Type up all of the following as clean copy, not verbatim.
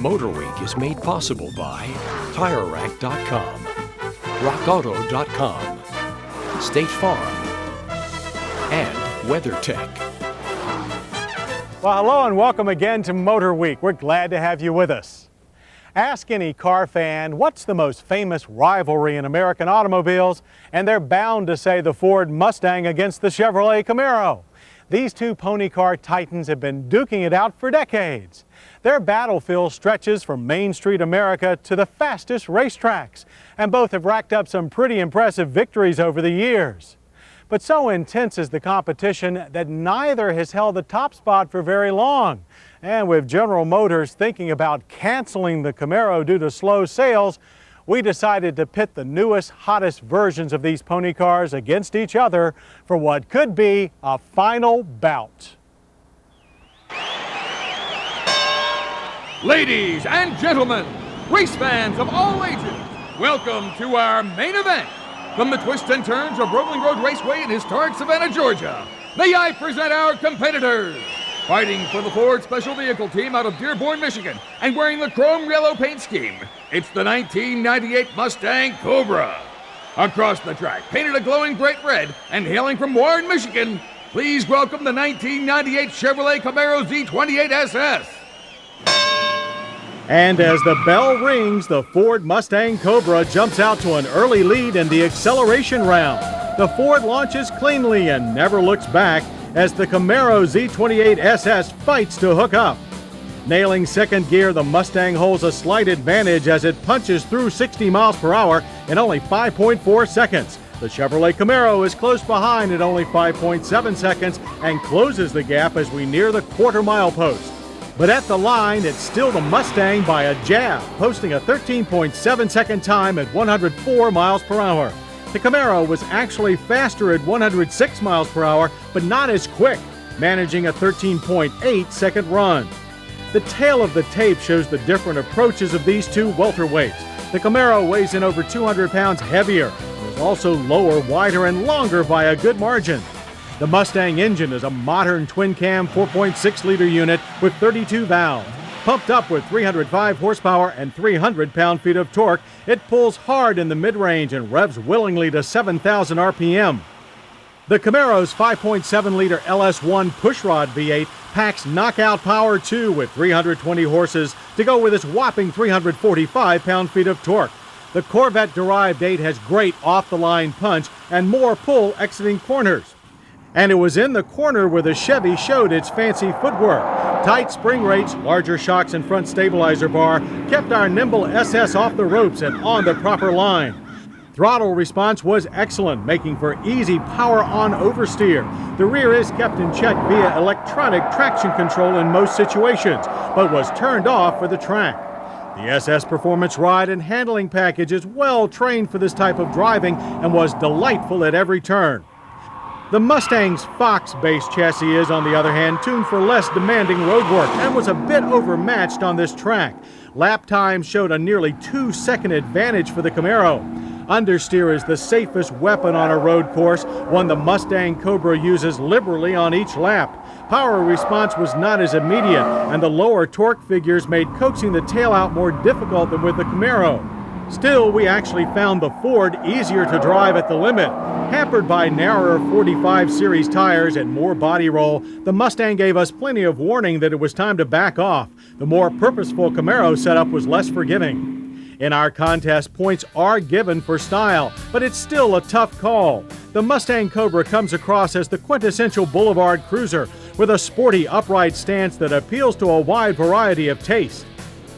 MotorWeek is made possible by TireRack.com, RockAuto.com, State Farm, and WeatherTech. Well, hello and welcome again to MotorWeek. We're glad to have you with us. Ask any car fan what's the most famous rivalry in American automobiles, and they're bound to say the Ford Mustang against the Chevrolet Camaro. These two pony car titans have been duking it out for decades. Their battlefield stretches from Main Street America to the fastest racetracks, and both have racked up some pretty impressive victories over the years. But so intense is the competition that neither has held the top spot for very long. And with General Motors thinking about canceling the Camaro due to slow sales, we decided to pit the newest, hottest versions of these pony cars against each other for what could be a final bout. Ladies and gentlemen, race fans of all ages, welcome to our main event. From the twists and turns of Rolling Road Raceway in historic Savannah, Georgia, may I present our competitors. Fighting for the Ford Special Vehicle Team out of Dearborn, Michigan, and wearing the chrome yellow paint scheme, it's the 1998 Mustang Cobra. Across the track, painted a glowing bright red, and hailing from Warren, Michigan, please welcome the 1998 Chevrolet Camaro Z28 SS. And as the bell rings, the Ford Mustang Cobra jumps out to an early lead in the acceleration round. The Ford launches cleanly and never looks back as the Camaro Z28 SS fights to hook up. Nailing second gear, the Mustang holds a slight advantage as it punches through 60 miles per hour in only 5.4 seconds. The Chevrolet Camaro is close behind at only 5.7 seconds and closes the gap as we near the quarter-mile post. But at the line, it's still the Mustang by a jab, posting a 13.7-second time at 104 miles per hour. The Camaro was actually faster at 106 miles per hour, but not as quick, managing a 13.8-second run. The tail of the tape shows the different approaches of these two welterweights. The Camaro weighs in over 200 pounds heavier and is also lower, wider, and longer by a good margin. The Mustang engine is a modern twin-cam 4.6-liter unit with 32 valves. Pumped up with 305 horsepower and 300 pound-feet of torque, it pulls hard in the mid-range and revs willingly to 7,000 RPM. The Camaro's 5.7-liter LS1 pushrod V8 packs knockout power too with 320 horses to go with its whopping 345 pound-feet of torque. The Corvette-derived 8 has great off-the-line punch and more pull exiting corners. And it was in the corner where the Chevy showed its fancy footwork. Tight spring rates, larger shocks and front stabilizer bar kept our nimble SS off the ropes and on the proper line. Throttle response was excellent, making for easy power-on oversteer. The rear is kept in check via electronic traction control in most situations, but was turned off for the track. The SS Performance ride and handling package is well trained for this type of driving and was delightful at every turn. The Mustang's Fox-based chassis is, on the other hand, tuned for less demanding road work and was a bit overmatched on this track. Lap time showed a nearly 2-second advantage for the Camaro. Understeer is the safest weapon on a road course, one the Mustang Cobra uses liberally on each lap. Power response was not as immediate, and the lower torque figures made coaxing the tail out more difficult than with the Camaro. Still, we actually found the Ford easier to drive at the limit. Hampered by narrower 45 series tires and more body roll, the Mustang gave us plenty of warning that it was time to back off. The more purposeful Camaro setup was less forgiving. In our contest, points are given for style, but it's still a tough call. The Mustang Cobra comes across as the quintessential boulevard cruiser with a sporty, upright stance that appeals to a wide variety of tastes.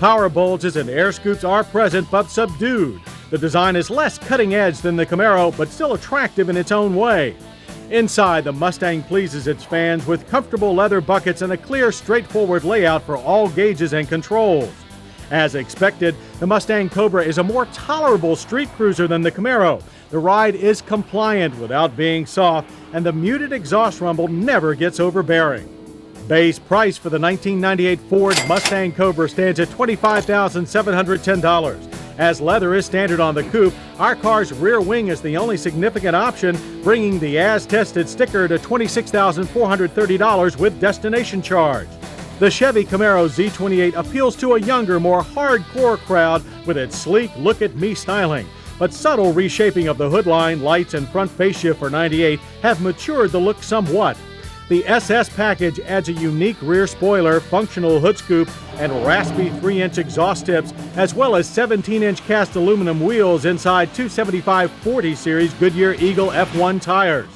Power bulges and air scoops are present but subdued. The design is less cutting edge than the Camaro, but still attractive in its own way. Inside, the Mustang pleases its fans with comfortable leather buckets and a clear, straightforward layout for all gauges and controls. As expected, the Mustang Cobra is a more tolerable street cruiser than the Camaro. The ride is compliant without being soft, and the muted exhaust rumble never gets overbearing. Base price for the 1998 Ford Mustang Cobra stands at $25,710. As leather is standard on the coupe, our car's rear wing is the only significant option, bringing the as-tested sticker to $26,430 with destination charge. The Chevy Camaro Z28 appeals to a younger, more hardcore crowd with its sleek look-at-me styling. But subtle reshaping of the hood line, lights, and front face shift for 98 have matured the look somewhat. The SS package adds a unique rear spoiler, functional hood scoop, and raspy 3-inch exhaust tips, as well as 17-inch cast aluminum wheels inside 275/40 series Goodyear Eagle F1 tires.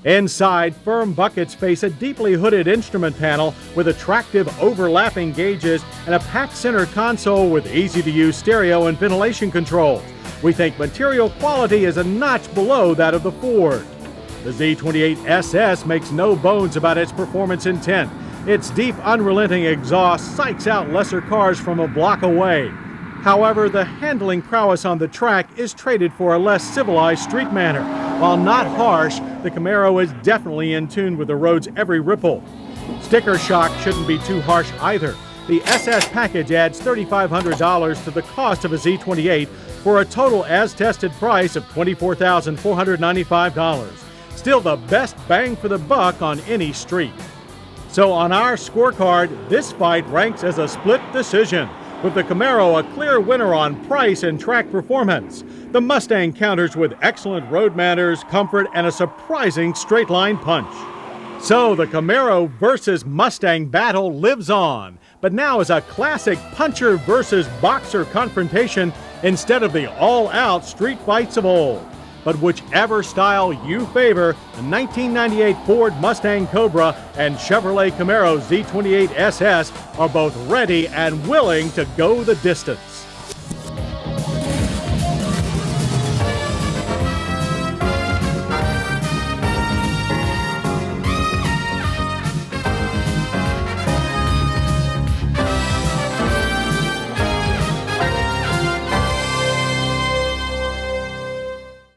Inside, firm buckets face a deeply hooded instrument panel with attractive overlapping gauges and a packed center console with easy-to-use stereo and ventilation controls. We think material quality is a notch below that of the Ford. The Z28 SS makes no bones about its performance intent. Its deep, unrelenting exhaust psychs out lesser cars from a block away. However, the handling prowess on the track is traded for a less civilized street manner. While not harsh, the Camaro is definitely in tune with the road's every ripple. Sticker shock shouldn't be too harsh either. The SS package adds $3,500 to the cost of a Z28 for a total as-tested price of $24,495. Still the best bang for the buck on any street. So on our scorecard, this fight ranks as a split decision, with the Camaro a clear winner on price and track performance. The Mustang counters with excellent road manners, comfort, and a surprising straight-line punch. So the Camaro versus Mustang battle lives on, but now as a classic puncher versus boxer confrontation instead of the all-out street fights of old. But whichever style you favor, the 1998 Ford Mustang Cobra and Chevrolet Camaro Z28 SS are both ready and willing to go the distance.